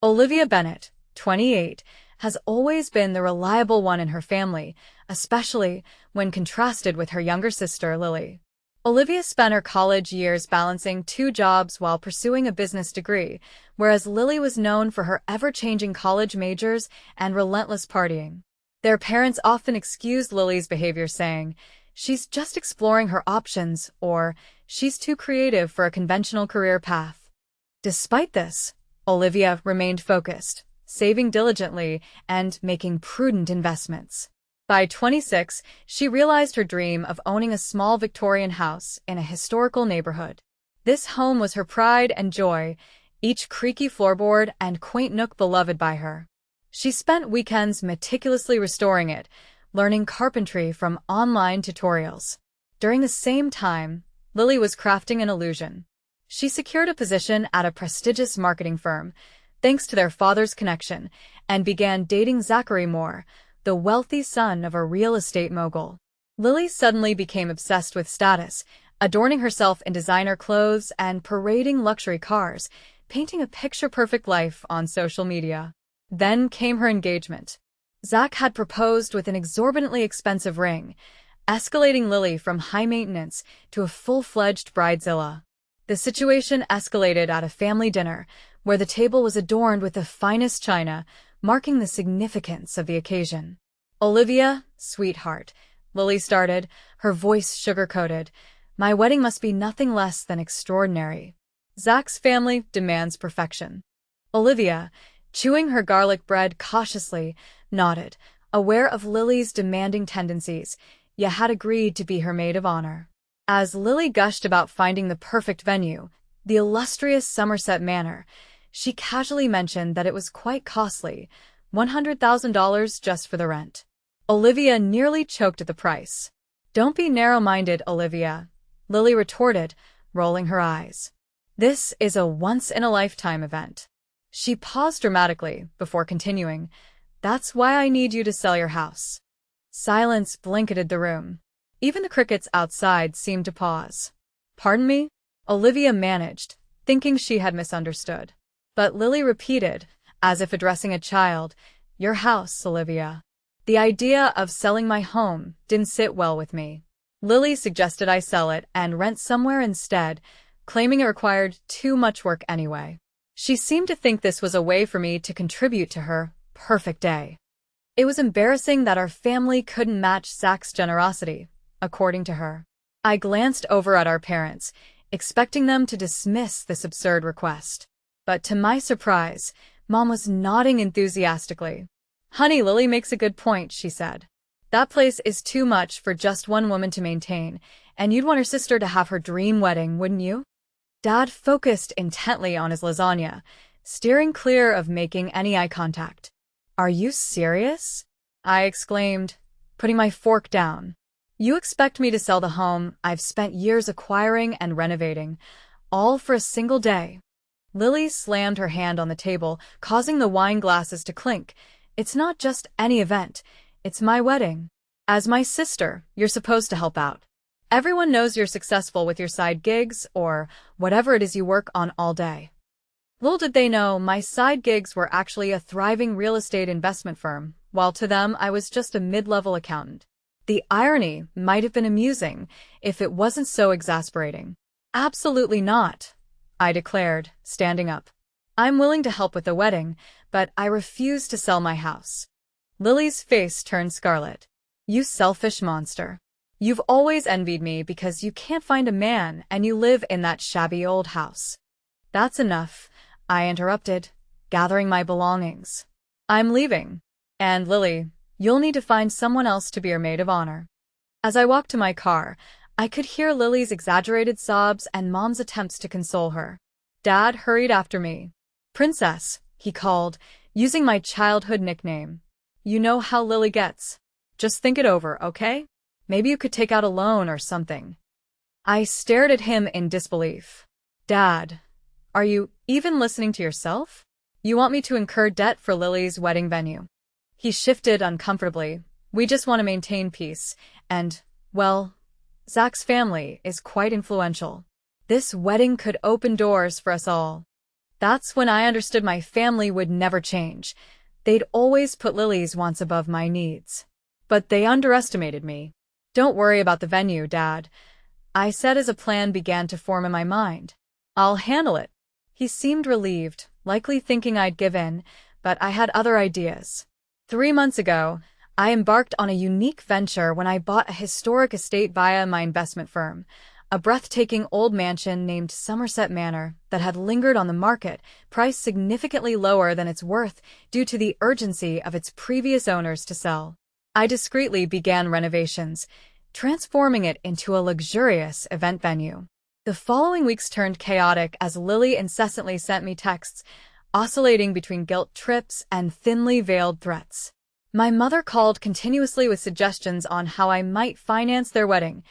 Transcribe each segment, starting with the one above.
Olivia Bennett, 28, has always been the reliable one in her family, especially when contrasted with her younger sister, Lily. Olivia spent her college years balancing two jobs while pursuing a business degree, whereas Lily was known for her ever-changing college majors and relentless partying. Their parents often excused Lily's behavior, saying, "She's just exploring her options," or "She's too creative for a conventional career path." Despite this, Olivia remained focused, saving diligently and making prudent investments. By 26, she realized her dream of owning a small Victorian house in a historical neighborhood. This home was her pride and joy, each creaky floorboard and quaint nook beloved by her. She spent weekends meticulously restoring it, learning carpentry from online tutorials. During the same time, Lily was crafting an illusion. She secured a position at a prestigious marketing firm, thanks to their father's connection, and began dating Zachary More, the wealthy son of a real estate mogul. Lily suddenly became obsessed with status, adorning herself in designer clothes and parading luxury cars, painting a picture-perfect life on social media. Then came her engagement. Zach had proposed with an exorbitantly expensive ring, escalating Lily from high maintenance to a full-fledged bridezilla. The situation escalated at a family dinner, where the table was adorned with the finest china, marking the significance of the occasion. "Olivia, sweetheart," Lily started, her voice sugar-coated, "my wedding must be nothing less than extraordinary. Zach's family demands perfection." Olivia, chewing her garlic bread cautiously, nodded, aware of Lily's demanding tendencies, yet had agreed to be her maid of honor. As Lily gushed about finding the perfect venue, the illustrious Somerset Manor, she casually mentioned that it was quite costly, $100,000 just for the rent. Olivia nearly choked at the price. "Don't be narrow-minded, Olivia," Lily retorted, rolling her eyes. "This is a once-in-a-lifetime event." She paused dramatically before continuing, "That's why I need you to sell your house." Silence blanketed the room. Even the crickets outside seemed to pause. "Pardon me?" Olivia managed, thinking she had misunderstood. But Lily repeated, as if addressing a child, "Your house, Olivia." The idea of selling my home didn't sit well with me. Lily suggested I sell it and rent somewhere instead, claiming it required too much work anyway. She seemed to think this was a way for me to contribute to her perfect day. It was embarrassing that our family couldn't match Zach's generosity, according to her. I glanced over at our parents, expecting them to dismiss this absurd request. But to my surprise, Mom was nodding enthusiastically. "Honey, Lily makes a good point," she said. "That place is too much for just one woman to maintain, and you'd want her sister to have her dream wedding, wouldn't you?" Dad focused intently on his lasagna, steering clear of making any eye contact. "Are you serious?" I exclaimed, putting my fork down. "You expect me to sell the home I've spent years acquiring and renovating, all for a single day?" Lily slammed her hand on the table, causing the wine glasses to clink. "It's not just any event. It's my wedding. As my sister, you're supposed to help out. Everyone knows you're successful with your side gigs or whatever it is you work on all day." Little did they know my side gigs were actually a thriving real estate investment firm, while to them I was just a mid-level accountant. The irony might have been amusing if it wasn't so exasperating. "Absolutely not," I declared, standing up. "I'm willing to help with the wedding, but I refuse to sell my house." Lily's face turned scarlet. "You selfish monster. You've always envied me because you can't find a man and you live in that shabby old house." "That's enough," I interrupted, gathering my belongings. "I'm leaving. And Lily, you'll need to find someone else to be your maid of honor." As I walked to my car, I could hear Lily's exaggerated sobs and Mom's attempts to console her. Dad hurried after me. "Princess," he called, using my childhood nickname. "You know how Lily gets. Just think it over, okay? Maybe you could take out a loan or something." I stared at him in disbelief. "Dad, are you even listening to yourself? You want me to incur debt for Lily's wedding venue?" He shifted uncomfortably. "We just want to maintain peace, and, well, Zach's family is quite influential. This wedding could open doors for us all." That's when I understood my family would never change. They'd always put Lily's wants above my needs. But they underestimated me. "Don't worry about the venue, Dad," I said as a plan began to form in my mind. "I'll handle it." He seemed relieved, likely thinking I'd give in, but I had other ideas. 3 months ago, I embarked on a unique venture when I bought a historic estate via my investment firm, a breathtaking old mansion named Somerset Manor that had lingered on the market, priced significantly lower than its worth due to the urgency of its previous owners to sell. I discreetly began renovations, transforming it into a luxurious event venue. The following weeks turned chaotic as Lily incessantly sent me texts, oscillating between guilt trips and thinly veiled threats. My mother called continuously with suggestions on how I might finance their wedding,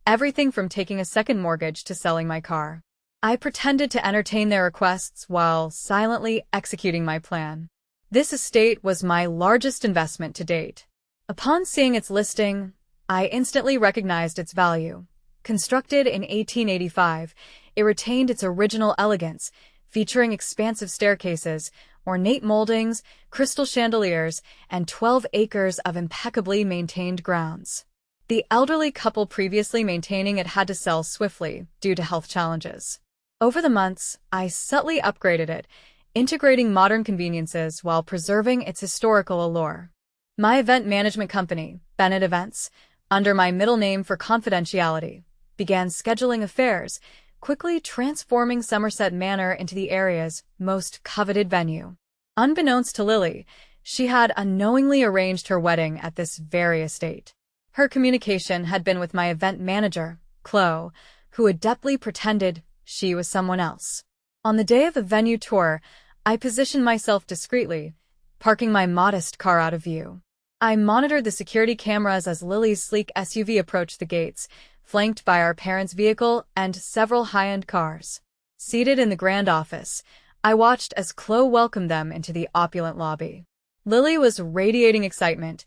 everything from taking a second mortgage to selling my car. I pretended to entertain their requests while silently executing my plan. This estate was my largest investment to date. Upon seeing its listing, I instantly recognized its value. Constructed in 1885, it retained its original elegance, featuring expansive staircases, ornate moldings, crystal chandeliers, and 12 acres of impeccably maintained grounds. The elderly couple previously maintaining it had to sell swiftly due to health challenges. Over the months, I subtly upgraded it, integrating modern conveniences while preserving its historical allure. My event management company, Bennett Events, under my middle name for confidentiality, began scheduling affairs, quickly transforming Somerset Manor into the area's most coveted venue. Unbeknownst to Lily, she had unknowingly arranged her wedding at this very estate. Her communication had been with my event manager, Chloe, who adeptly pretended she was someone else. On the day of the venue tour, I positioned myself discreetly, parking my modest car out of view. I monitored the security cameras as Lily's sleek SUV approached the gates, flanked by our parents' vehicle and several high-end cars. Seated in the grand office, I watched as Chloe welcomed them into the opulent lobby. Lily was radiating excitement,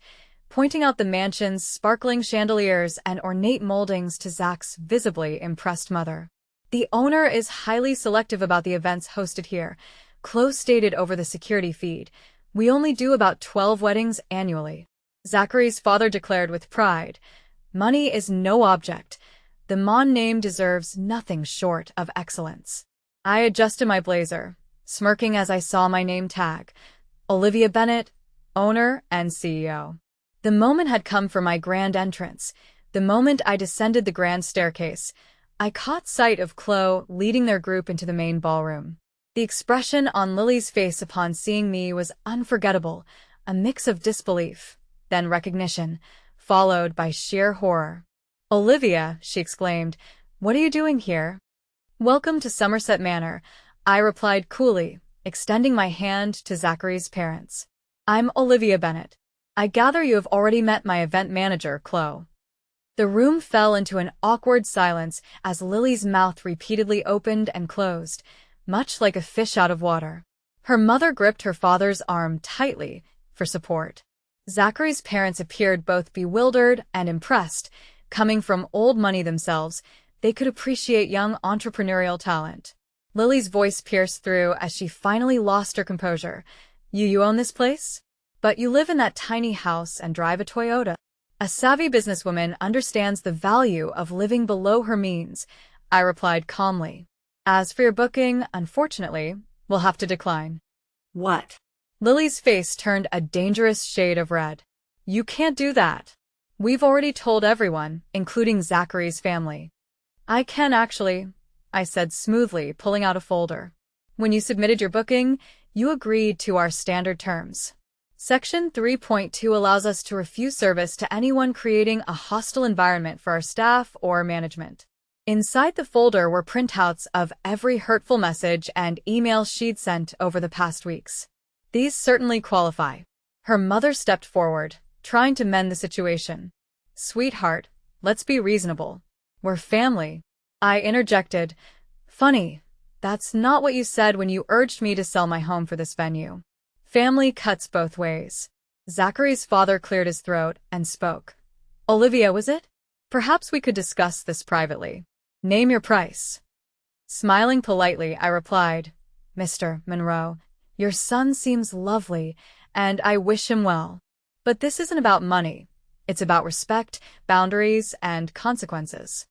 pointing out the mansion's sparkling chandeliers and ornate moldings to Zach's visibly impressed mother. "The owner is highly selective about the events hosted here," Chloe stated over the security feed. "We only do about 12 weddings annually." Zachary's father declared with pride, "Money is no object. The Mon name deserves nothing short of excellence." I adjusted my blazer, smirking as I saw my name tag, Olivia Bennett, owner and CEO. The moment had come for my grand entrance. The moment I descended the grand staircase, I caught sight of Chloe leading their group into the main ballroom. The expression on Lily's face upon seeing me was unforgettable, a mix of disbelief, then recognition, followed by sheer horror. "Olivia," she exclaimed, "what are you doing here?" "Welcome to Somerset Manor," I replied coolly, extending my hand to Zachary's parents. "I'm Olivia Bennett. I gather you have already met my event manager, Chloe." The room fell into an awkward silence as Lily's mouth repeatedly opened and closed, much like a fish out of water. Her mother gripped her father's arm tightly for support. Zachary's parents appeared both bewildered and impressed. Coming from old money themselves, they could appreciate young entrepreneurial talent. Lily's voice pierced through as she finally lost her composure. You own this place? But you live in that tiny house and drive a Toyota." "A savvy businesswoman understands the value of living below her means," I replied calmly. "As for your booking, unfortunately, we'll have to decline." "What?" Lily's face turned a dangerous shade of red. "You can't do that. We've already told everyone, including Zachary's family." "I can actually," I said smoothly, pulling out a folder. "When you submitted your booking, you agreed to our standard terms. Section 3.2 allows us to refuse service to anyone creating a hostile environment for our staff or management." Inside the folder were printouts of every hurtful message and email she'd sent over the past weeks. "These certainly qualify." Her mother stepped forward, trying to mend the situation. "Sweetheart, let's be reasonable. We're family." I interjected, "Funny, that's not what you said when you urged me to sell my home for this venue." "Family cuts both ways." Zachary's father cleared his throat and spoke. "Olivia, was it? Perhaps we could discuss this privately. Name your price." Smiling politely, I replied, Mr. Monroe. Your son seems lovely, and I wish him well. But this isn't about money. It's about respect, boundaries, and consequences.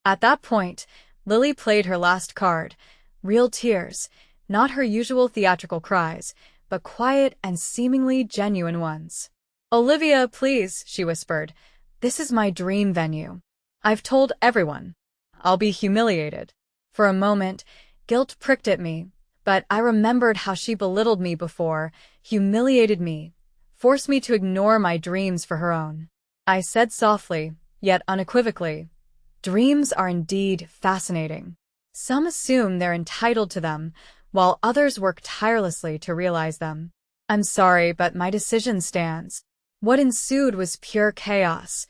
At that point, Lily played her last card. Real tears, not her usual theatrical cries, but quiet and seemingly genuine ones. "Olivia, please," she whispered. "This is my dream venue. I've told everyone. I'll be humiliated." For a moment, guilt pricked at me, but I remembered how she belittled me before, humiliated me, forced me to ignore my dreams for her own. I said softly, yet unequivocally, "Dreams are indeed fascinating. Some assume they're entitled to them, while others work tirelessly to realize them. I'm sorry, but my decision stands." What ensued was pure chaos.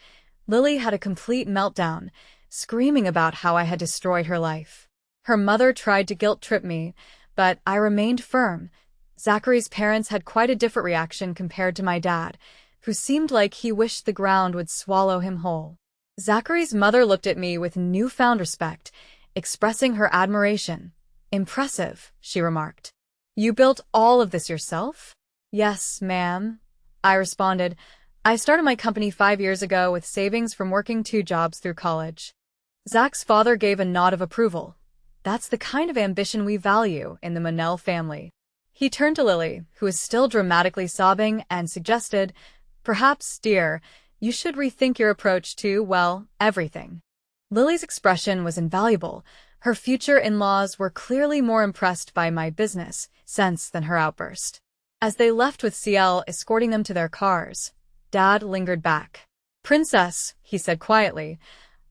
Lily had a complete meltdown, screaming about how I had destroyed her life. Her mother tried to guilt-trip me, but I remained firm. Zachary's parents had quite a different reaction compared to my dad, who seemed like he wished the ground would swallow him whole. Zachary's mother looked at me with newfound respect, expressing her admiration. "Impressive," she remarked. "You built all of this yourself?" "Yes, ma'am," I responded. "I started my company 5 years ago with savings from working 2 jobs through college." Zach's father gave a nod of approval. "That's the kind of ambition we value in the Monell family." He turned to Lily, who was still dramatically sobbing, and suggested, "Perhaps, dear, you should rethink your approach to, well, everything." Lily's expression was invaluable. Her future in-laws were clearly more impressed by my business sense than her outburst. As they left with CL escorting them to their cars, Dad lingered back. "Princess," he said quietly,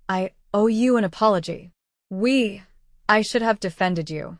"I owe you an apology. I should have defended you."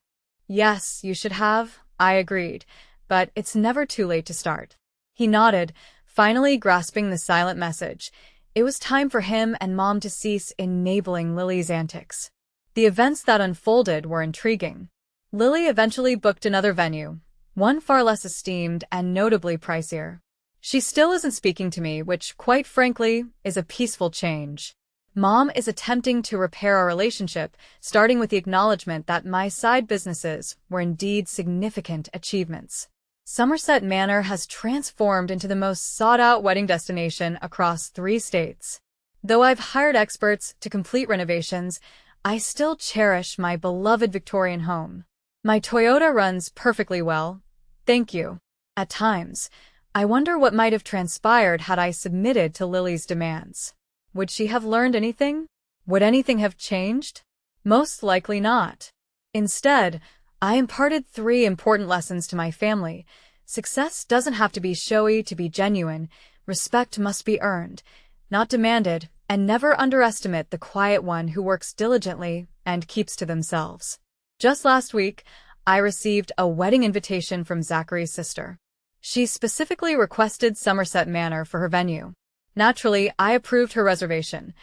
"Yes, you should have," I agreed, "but it's never too late to start." He nodded, finally grasping the silent message. It was time for him and Mom to cease enabling Lily's antics. The events that unfolded were intriguing. Lily eventually booked another venue, one far less esteemed and notably pricier. She still isn't speaking to me, which, quite frankly, is a peaceful change. Mom is attempting to repair our relationship, starting with the acknowledgement that my side businesses were indeed significant achievements. Somerset Manor has transformed into the most sought-out wedding destination across 3 states. Though I've hired experts to complete renovations, I still cherish my beloved Victorian home. My Toyota runs perfectly well, thank you. At times, I wonder what might have transpired had I submitted to Lily's demands. Would she have learned anything? Would anything have changed? Most likely not. Instead, I imparted 3 important lessons to my family. Success doesn't have to be showy to be genuine. Respect must be earned, not demanded, and never underestimate the quiet one who works diligently and keeps to themselves. Just last week, I received a wedding invitation from Zachary's sister. She specifically requested Somerset Manor for her venue. Naturally, I approved her reservation,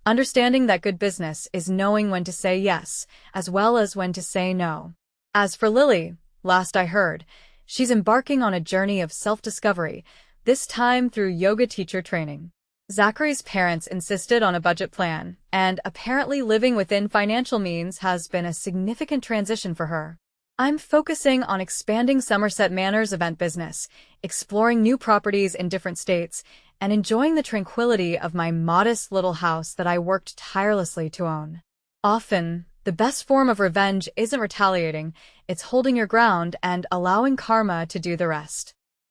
understanding that good business is knowing when to say yes, as well as when to say no. As for Lily, last I heard, she's embarking on a journey of self-discovery, this time through yoga teacher training. Zachary's parents insisted on a budget plan, and apparently living within financial means has been a significant transition for her. I'm focusing on expanding Somerset Manor's event business, exploring new properties in different states, and enjoying the tranquility of my modest little house that I worked tirelessly to own. Often, the best form of revenge isn't retaliating, it's holding your ground and allowing karma to do the rest.